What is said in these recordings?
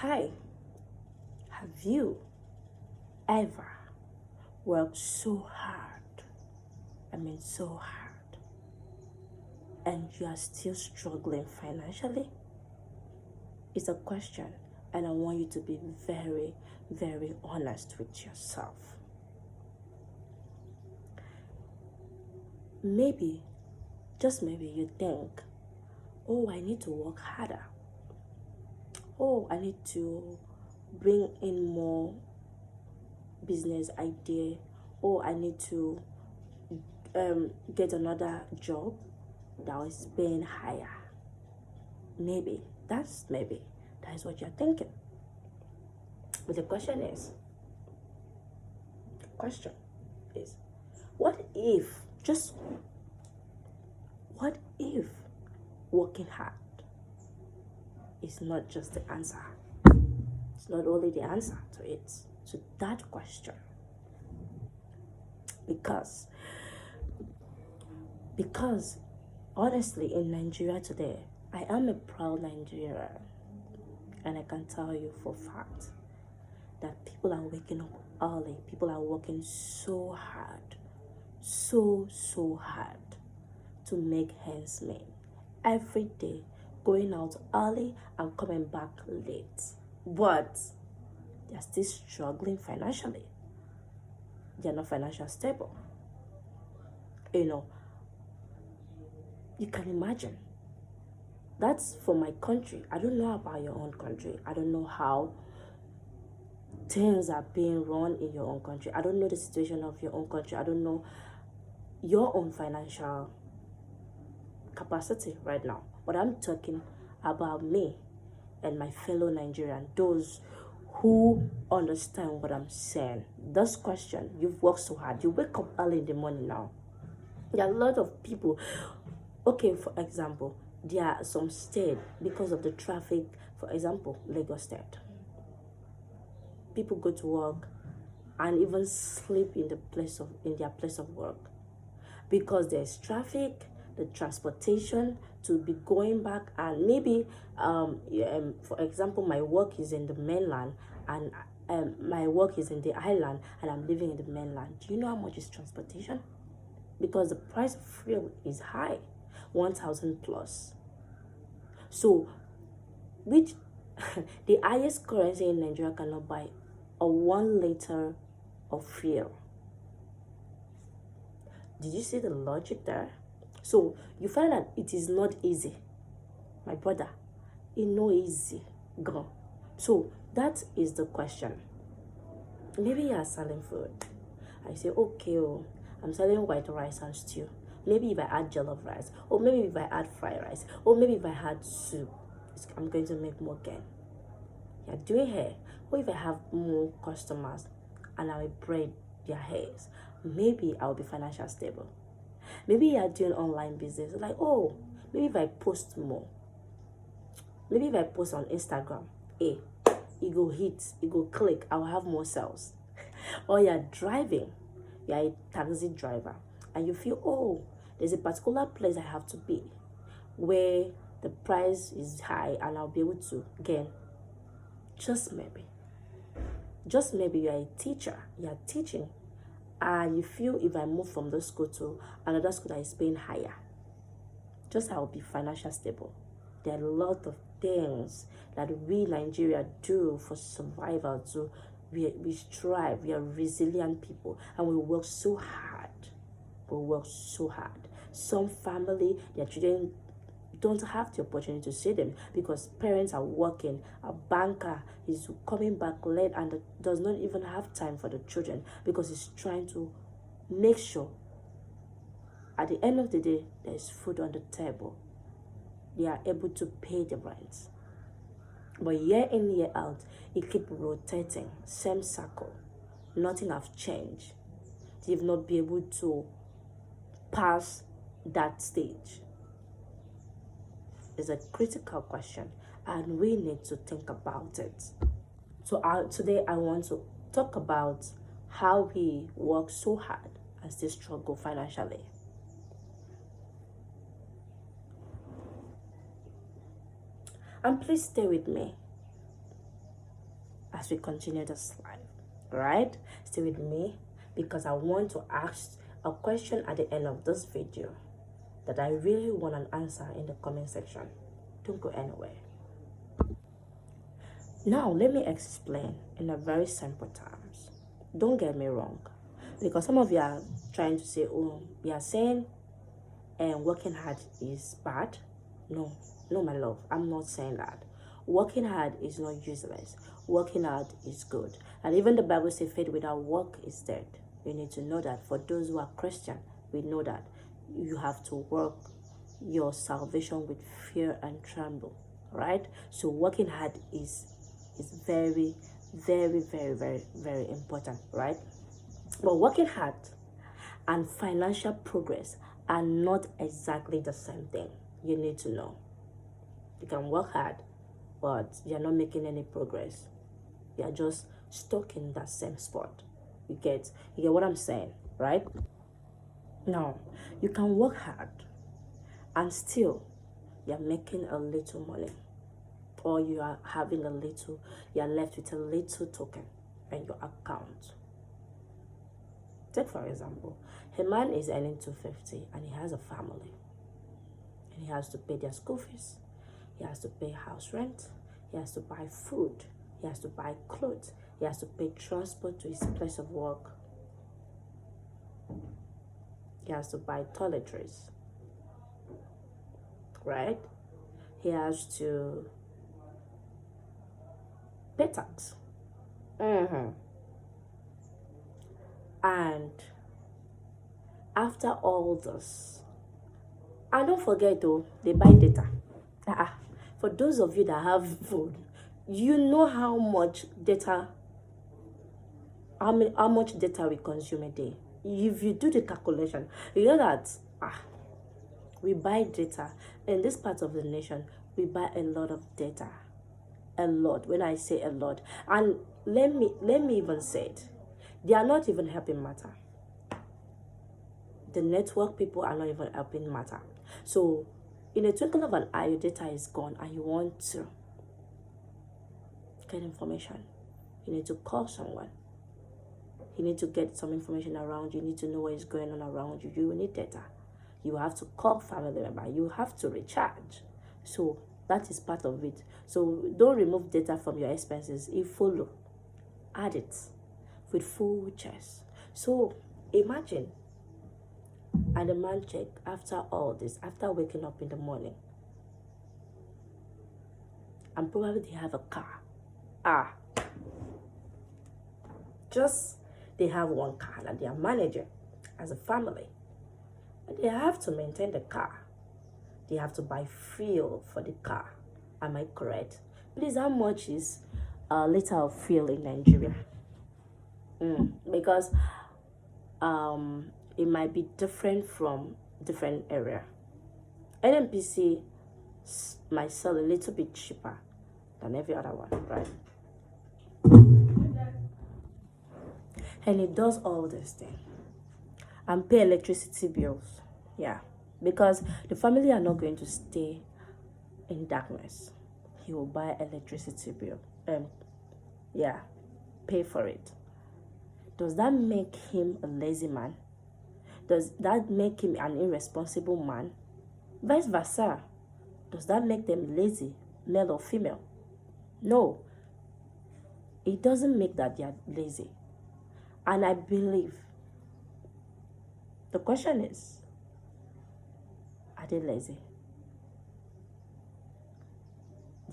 Hi, have you ever worked so hard? I mean, so hard, and you are still struggling financially? It's a question, and I want you to be very, very honest with yourself. Maybe, just maybe, you think, oh, I need to work harder. Oh, I need to bring in more business idea. Oh, I need to get another job that is paying higher. Maybe that is what you're thinking. But the question is, what if just what if working hard is not just the answer? It's not only the answer to that question. Because honestly, in Nigeria today, I am a proud Nigerian, and I can tell you for a fact that people are waking up early. People are working so hard, so hard to make ends meet. Every day, going out early and coming back late. But they're still struggling financially. They're not financially stable. You can imagine. That's for my country. I don't know about your own country. I don't know how things are being run in your own country. I don't know the situation of your own country. I don't know your own financial capacity right now. But I'm talking about me and my fellow Nigerian, those who understand what I'm saying. This question, you've worked so hard. You wake up early in the morning now. There are a lot of people. Okay, for example, there are some states, because of the traffic, for example, Lagos State. People go to work and even sleep in their place of work because there's traffic, the transportation to be going back, and maybe for example, my work is in the mainland and my work is in the island and I'm living in the mainland. Do you know how much is transportation? Because the price of fuel is high, 1,000 plus. So which the highest currency in Nigeria cannot buy a 1 liter of fuel. Did you see the logic there? So you find that it is not easy, my brother. It's not easy, girl. So that is the question. Maybe you are selling food. I say, okay, I'm selling white rice and stew. Maybe if I add jollof rice, or maybe if I add fried rice, or maybe if I add soup, I'm going to make more gain. You're doing hair, or if I have more customers and I will braid their hairs, maybe I'll be financially stable. Maybe you're doing online business, like, oh, maybe if I post more, maybe if I post on Instagram, it go hit, it go click, I'll have more sales. Or you're driving, you're a taxi driver, and you feel, oh, there's a particular place I have to be where the price is high and I'll be able to gain. Just maybe you're a teacher, you're teaching, and you feel if I move from this school to another school that is paying higher, just I'll be financially stable. There are a lot of things that we Nigeria do for survival. So we strive, we are resilient people, and we work so hard. Some family, their children don't have the opportunity to see them because parents are working. A banker is coming back late and does not even have time for the children because he's trying to make sure at the end of the day there is food on the table. They are able to pay the rent. But year in, year out, it keeps rotating, same circle. Nothing has changed. They've not been able to pass that stage. It's a critical question, and we need to think about it. So today I want to talk about how we work so hard and still struggle financially. And please stay with me. as we continue this life. Right? Stay with me because I want to ask a question at the end of this video that I really want an answer in the comment section. Don't go anywhere. Now, let me explain in a very simple terms. Don't get me wrong, because some of you are trying to say, oh, we are saying working hard is bad. No, my love, I'm not saying that. Working hard is not useless. Working hard is good. And even the Bible says faith without work is dead. You need to know that. For those who are Christian, we know that you have to work your salvation with fear and tremble, right? So working hard is very, very, very, very, very important, right? But working hard and financial progress are not exactly the same thing. You need to know. You can work hard, but you're not making any progress. You're just stuck in that same spot. You get what I'm saying, right? Now, you can work hard and still you're making a little money, or you are having a little, you're left with a little token in your account. Take for example, a man is earning 250 and he has a family, and he has to pay their school fees, he has to pay house rent, he has to buy food, he has to buy clothes, he has to pay transport to his place of work, he has to buy toiletries, right? He has to pay tax. And after all this, and don't forget though, they buy data. For those of you that have phone, you know how much data, how much data we consume a day. If you do the calculation, you know that we buy data in this part of the nation. We buy a lot of data, a lot. When I say a lot, and let me even say it, they are not even helping matter. The network people are not even helping matter. So in a twinkle of an eye, your data is gone and you want to get information. You need to call someone. You need to get some information around you. You need to know what is going on around you. You need data. You have to call family member. You have to recharge. So that is part of it. So don't remove data from your expenses. If follow, add it with full chest. So imagine, and the man check after all this, after waking up in the morning, and probably they have a car. Just they have one car and they are managing as a family, and they have to maintain the car. They have to buy fuel for the car. Am I correct? Please, how much is a liter of fuel in Nigeria? Because it might be different from different area. NNPC might sell a little bit cheaper than every other one, right? And it does all this thing and pay electricity bills. Yeah, because the family are not going to stay in darkness. He will buy electricity bill. Pay for it. Does that make him a lazy man? Does that make him an irresponsible man? Vice versa. Does that make them lazy, male or female? No. It doesn't make that they are lazy. And I believe the question is, are they lazy?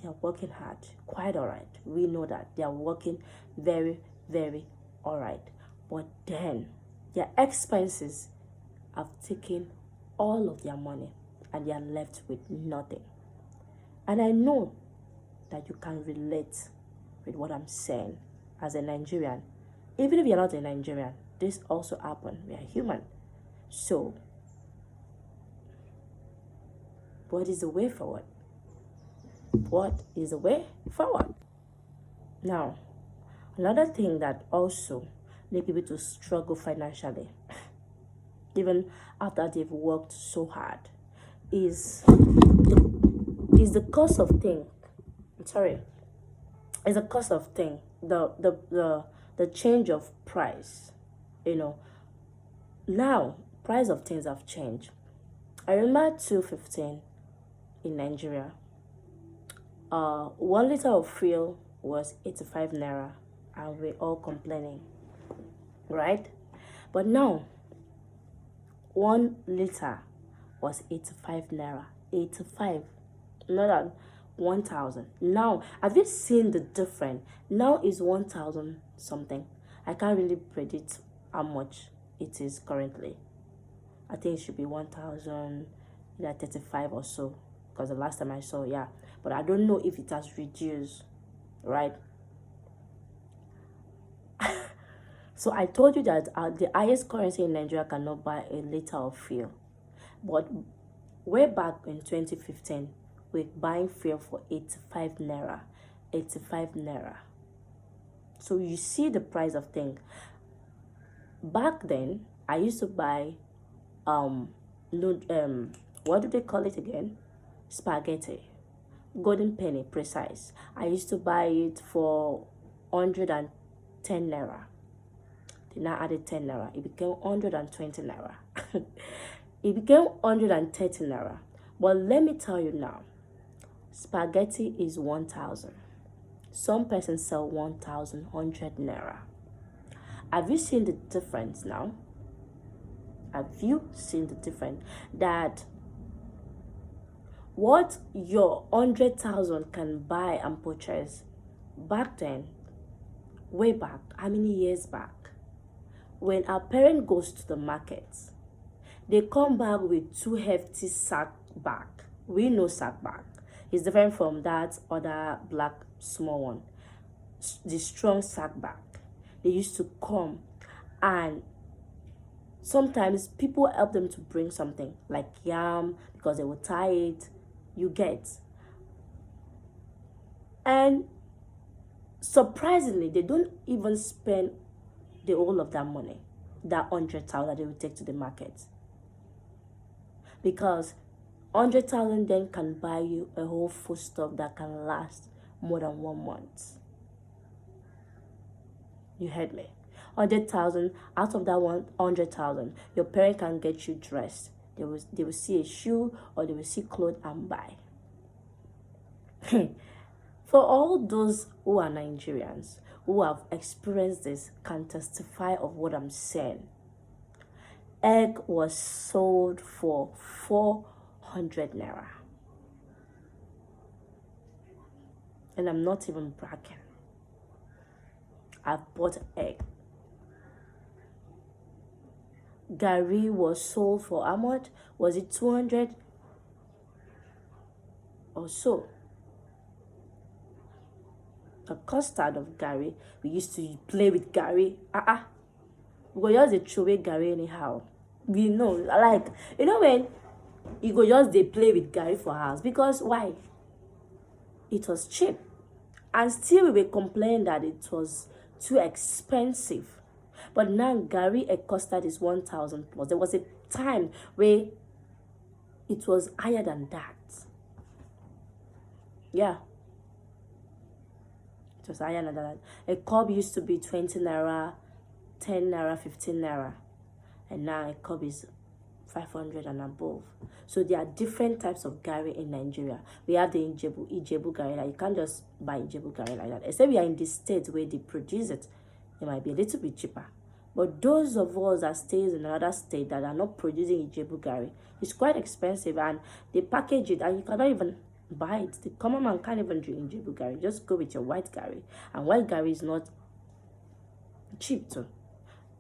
They are working hard, quite all right. We know that they are working very, very all right. But then their expenses have taken all of their money and they are left with nothing. And I know that you can relate with what I'm saying as a Nigerian. Even if you're not a Nigerian, this also happens. We are human. So, what is the way forward? What is the way forward? Now, another thing that also make people to struggle financially, even after they've worked so hard, is the cost of thing. Is the cost of thing the change of price, you know. Now price of things have changed. I remember 215 in Nigeria. 1 liter of fuel was 85 naira, and we're all complaining, right? But now 1 liter was 85 naira. 85, not at 1,000. Now, have you seen the difference? Now is 1,000 something. I can't really predict how much it is currently. I think it should be 1,035 or so, because the last time I saw, yeah. But I don't know if it has reduced, right? So I told you that the highest currency in Nigeria cannot buy a liter of fuel. But way back in 2015, we're buying fuel for 85 naira. 85 naira. So you see the price of things. Back then, I used to buy, what do they call it again? Spaghetti. Golden penny, precise. I used to buy it for 110 naira. They now added 10 naira. It became 120 naira. It became 130 naira. But let me tell you now, spaghetti is 1,000. Some persons sell 1,100 naira. Have you seen the difference now? Have you seen the difference? That what your 100,000 can buy and purchase back then, way back, how many years back, when our parent goes to the market, they come back with 2 hefty sack bag. We know sack bag. It's different from that other black small one. The strong sack bag. They used to come, and sometimes people help them to bring something like yam because they will tie it. You get. And surprisingly, they don't even spend the whole of that money, that 100,000 that they will take to the market, because 100,000 then can buy you a whole foodstuff that can last more than 1 month. You heard me? 100,000, out of that 100,000, your parent can get you dressed. They will see a shoe or they will see clothes and buy. For all those who are Nigerians who have experienced this, can testify of what I'm saying. Egg was sold for 400 naira. And I'm not even bragging. I've bought egg. Gari was sold for how much? Was it 200 or so? The custard of Gari, we used to play with Gari. We go just throw away Gari anyhow. We know, like, you know, when you go just they play with Gari for house, because why? It was cheap, and still we were complaining that it was too expensive. But now Gari a custard is 1,000 plus. There was a time where it was higher than that. Yeah. It was higher than that. A cup used to be 20 naira, 10 naira, 15 naira. And now a cup is 500 and above. So there are different types of Gari in Nigeria. We have the Ijebu Gari. Like, you can't just buy Ijebu Gari like that. Except we are in the state where they produce it. It might be a little bit cheaper. But those of us that stays in another state that are not producing Ijebu Gari, it's quite expensive, and they package it and you cannot even buy it. The common man can't even drink Ijebu Gari. Just go with your white Gari. And white Gari is not cheap too.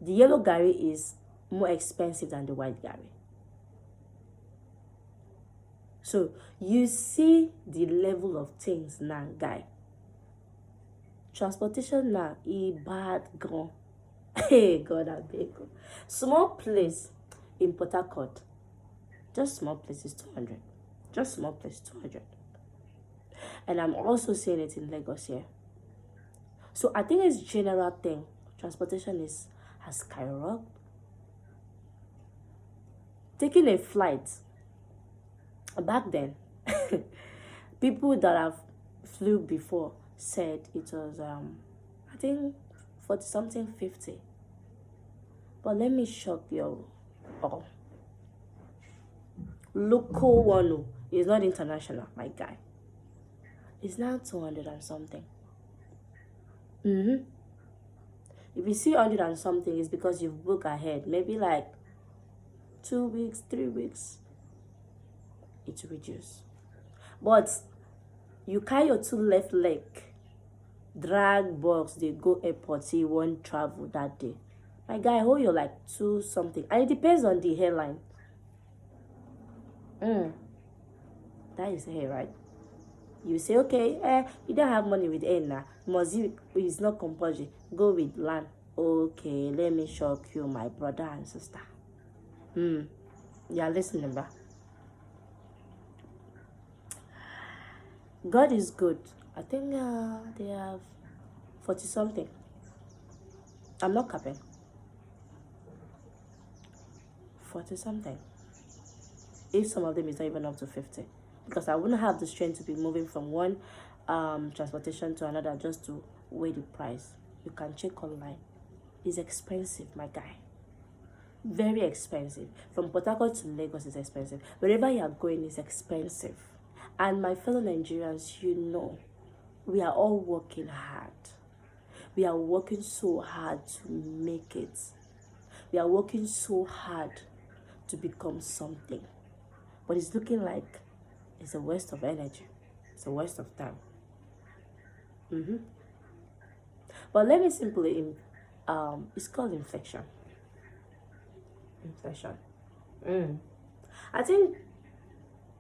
The yellow Gari is more expensive than the white Gari. So you see the level of things now, guy. Transportation now is bad gone. Hey God, I beg you. Small place in Port Harcourt, just small place is 200. Just small place 200. And I'm also seeing it in Lagos here. So I think it's general thing. Transportation has skyrocketed. Taking a flight back then, people that have flew before said it was I think 40 something 50. But let me shock you all. Local one is not international, my guy. It's now 200 and something. If you see 100 and something, it's because you've booked ahead. Maybe like 2 weeks, 3 weeks, it will reduce. But you carry your 2 left leg, drag box, they go airport, say you won't travel that day. My guy, hold your like 2 something. And it depends on the hairline. That is hair, right? You say, okay, you don't have money with hair now. It's not compulsory. Go with land. Okay, let me shock you, my brother and sister. You are listening, ba? God is good. I think they have 40 something. I'm not capping. 40 something. If some of them is not even up to 50. Because I wouldn't have the strength to be moving from one transportation to another just to weigh the price. You can check online. It's expensive, my guy. Very expensive. From Port Harcourt to Lagos is expensive. Wherever you are going is expensive. And my fellow Nigerians, you know, we are all working hard. We are working so hard to make it. We are working so hard to become something. But it's looking like it's a waste of energy. It's a waste of time. But let me simply, it's called inflation. Inflation. I think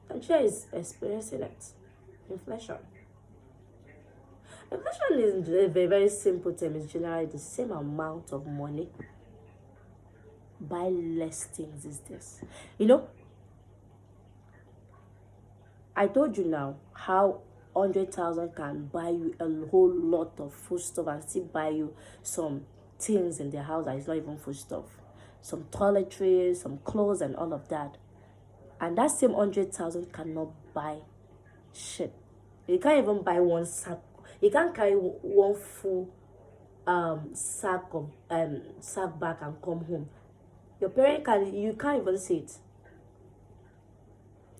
Nigeria is experiencing it. Inflation. Inflation is a very, very simple term. It's generally the same amount of money. Buy less things is this. You know, I told you now how 100,000 can buy you a whole lot of food stuff and still buy you some things in the house that is not even food stuff. Some toiletries, some clothes and all of that. And that same 100,000 cannot buy shit. You can't even buy one sack. You can't carry one full sack of sack back and come home. Your parent you can't even say it.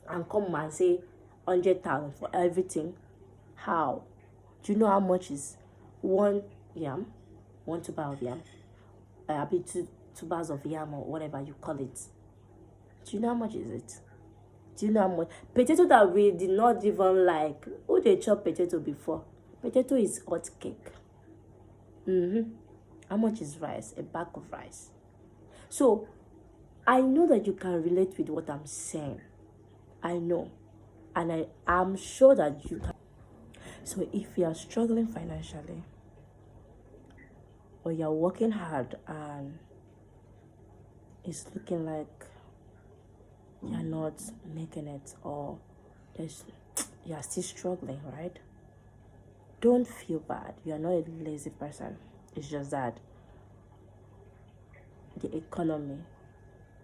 And come and say 100,000 for everything. How? Do you know how much is one yam? 1 tuber of yam? Two tubers of yam or whatever you call it. Do you know how much is it? Do you know how much? Potato that we did not even like. Who they chop potato before? Potato is hot cake. How much is rice? A bag of rice. So, I know that you can relate with what I'm saying. I know. And I'm sure that you can. So, if you are struggling financially, or you're working hard and it's looking like you're not making it, or you're still struggling, right? Don't feel bad. You're not a lazy person. It's just that the economy,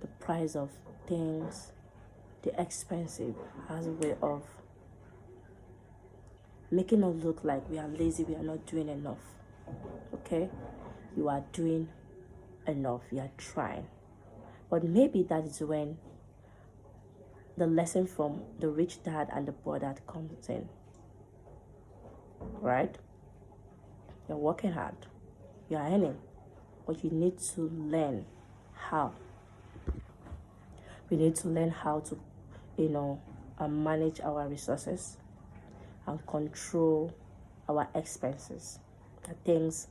the price of things, the expensive has a way of making us look like we are lazy, we are not doing enough. Okay? You are doing enough. You are trying. But maybe that is when the lesson from the rich dad and the poor dad comes in. Right? You're working hard. You're earning. But you need to learn how. We need to learn how to, manage our resources and control our expenses. The things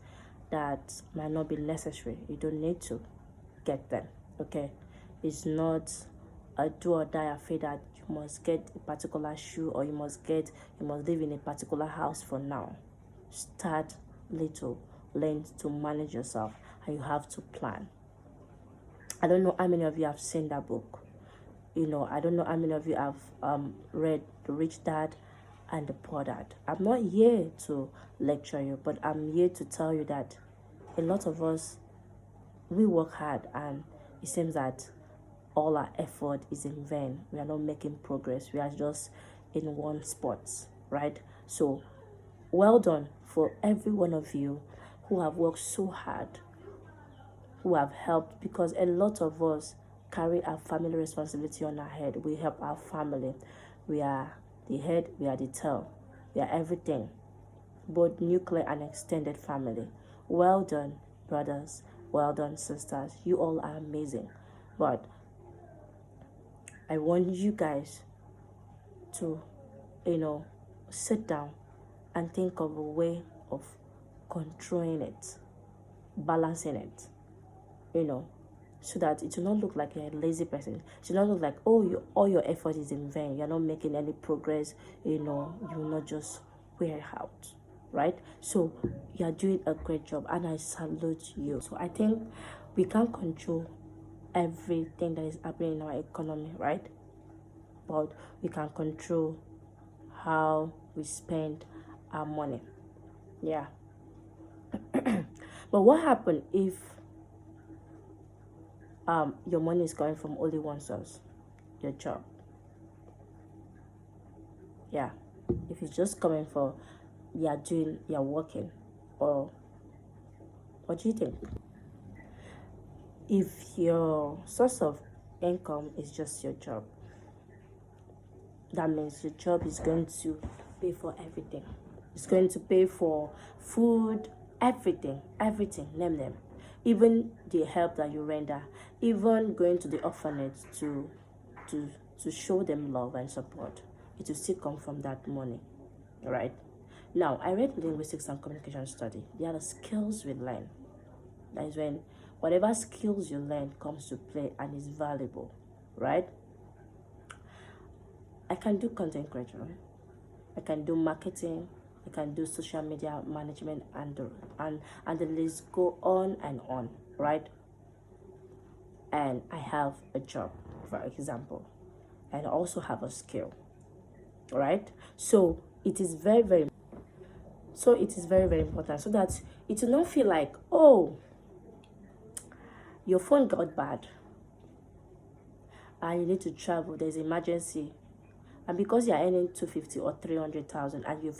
that might not be necessary. You don't need to get them. Okay? It's not a do or die affair that you must get a particular shoe or you must live in a particular house for now. Start little. Learn to manage yourself, and you have to plan. I don't know how many of you have seen that book. I don't know how many of you have read The Rich Dad and The Poor Dad. I'm not here to lecture you, but I'm here to tell you that a lot of us, we work hard and it seems that all our effort is in vain. We are not making progress. We are just in one spot, right? So, well done for every one of you who have worked so hard, who have helped, because a lot of us carry our family responsibility on our head. We help our family. We are the head, we are the tail, we are everything, both nuclear and extended family. Well done, brothers. Well done, sisters. You all are amazing. But I want you guys to, sit down and think of a way of controlling it, balancing it, so that it will not look like you're a lazy person. It will not look like, all your effort is in vain. You're not making any progress. You will not just wear out, right? So you're doing a great job, and I salute you. So I think we can't control everything that is happening in our economy, right? But we can control how we spend our money. Yeah. But what happens if your money is coming from only one source, your job? Yeah. If it's just coming for you're working, or what do you think? If your source of income is just your job, that means your job is going to pay for everything. It's going to pay for food, everything, name them. Even the help that you render, even going to the orphanage to show them love and support, it will still come from that money, right? Now, I read linguistics and communication study. They are the skills we learn. That is when whatever skills you learn comes to play and is valuable, right? I can do content creation, I can do marketing, I can do social media management, and the list go on and on, right? And I have a job, for example, and I also have a skill, right? So it is very, very important, so that it will not feel like, oh, your phone got bad and you need to travel, there's emergency, and because you're earning 250 or 300,000 and you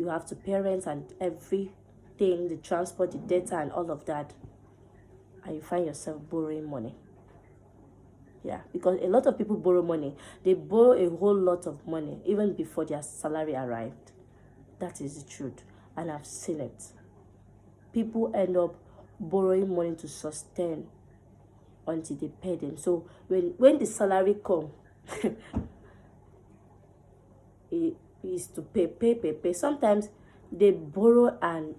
have to pay rent and everything, the transport, the data, and all of that, and you find yourself borrowing money. Yeah, because a lot of people borrow money. They borrow a whole lot of money even before their salary arrived. That is the truth, and I've seen it. People end up borrowing money to sustain until they pay them. So when the salary come, it is to pay. Sometimes they borrow and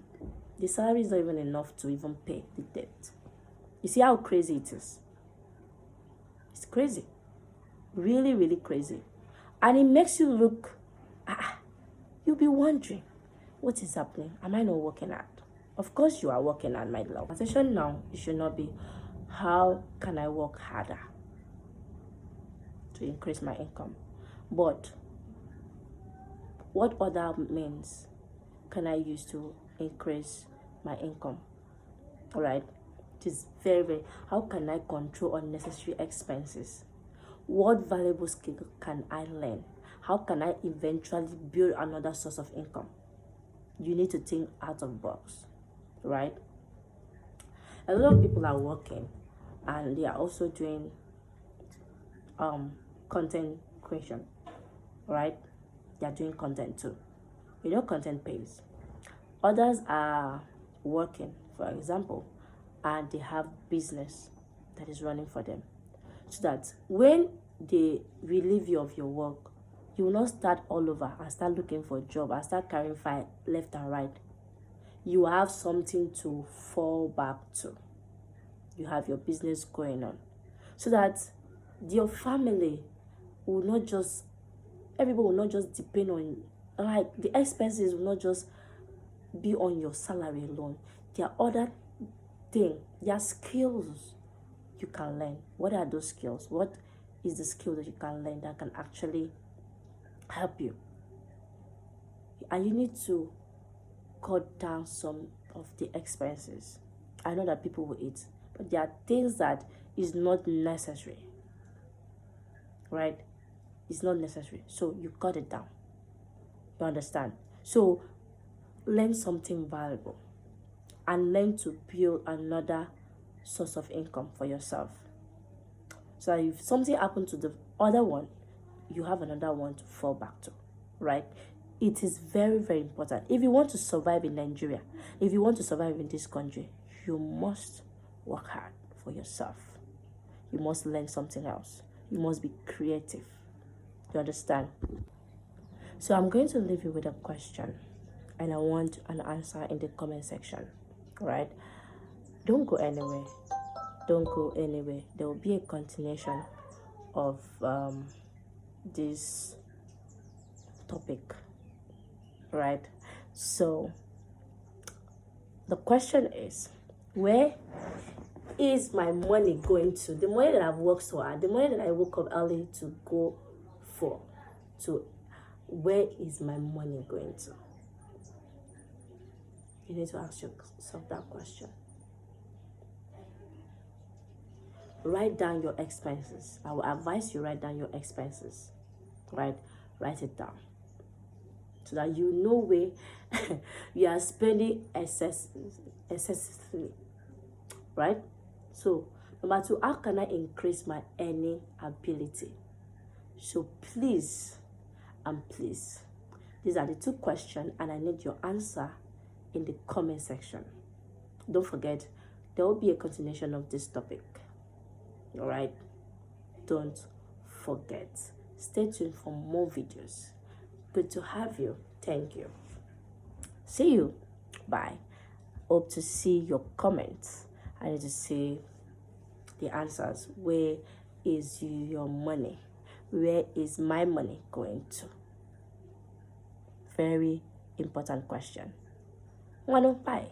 the salary is not even enough to even pay the debt. You see how crazy it is? It's crazy. Really, really crazy. And it makes you look, you'll be wondering, what is happening? Am I not working hard? Of course you are working hard, my love. Attention now, it should not be, how can I work harder to increase my income? But what other means can I use to increase my income? All right. It is very, very, how can I control unnecessary expenses? What valuable skill can I learn? How can I eventually build another source of income? You need to think out of the box, right? A lot of people are working and they are also doing content creation, right? They are doing content too. Content pays. Others are working, for example, and they have business that is running for them, so that when they relieve you of your work, you will not start all over and start looking for a job and start carrying file left and right. You have something to fall back to. You have your business going on, so that your family will not just, everybody will not just depend on, like, the expenses will not just be on your salary alone. There are other things, there are skills you can learn. What are those skills? What is the skill that you can learn that can actually help you? And you need to cut down some of the expenses. I know that people will eat, but there are things that is not necessary, right? It's not necessary, so you cut it down. You understand? So learn something valuable. and learn to build another source of income for yourself. So if something happened to the other one, you have another one to fall back to, right? It is very, very important. If you want to survive in Nigeria, if you want to survive in this country, you must work hard for yourself. You must learn something else. You must be creative. You understand? So I'm going to leave you with a question, and I want an answer in the comment section, right? Don't go anywhere. Don't go anywhere. There will be a continuation of this topic, right? So the question is, where is my money going to? The money that I've worked so hard, the money that I woke up early to go for, to where is my money going to? You need to ask yourself that question. Write down your expenses. I will advise you write down your expenses, right? Write it down so that you know where you are spending excessively, right? So number two, how can I increase my earning ability? So please and please, these are the two questions, and I need your answer in the comment section. Don't forget, there will be a continuation of this topic. All right, don't forget. Stay tuned for more videos. Good to have you. Thank you. See you. Bye. Hope to see your comments. I need to see the answers. Where is your money? Where is my money going to? Very important question. Bye.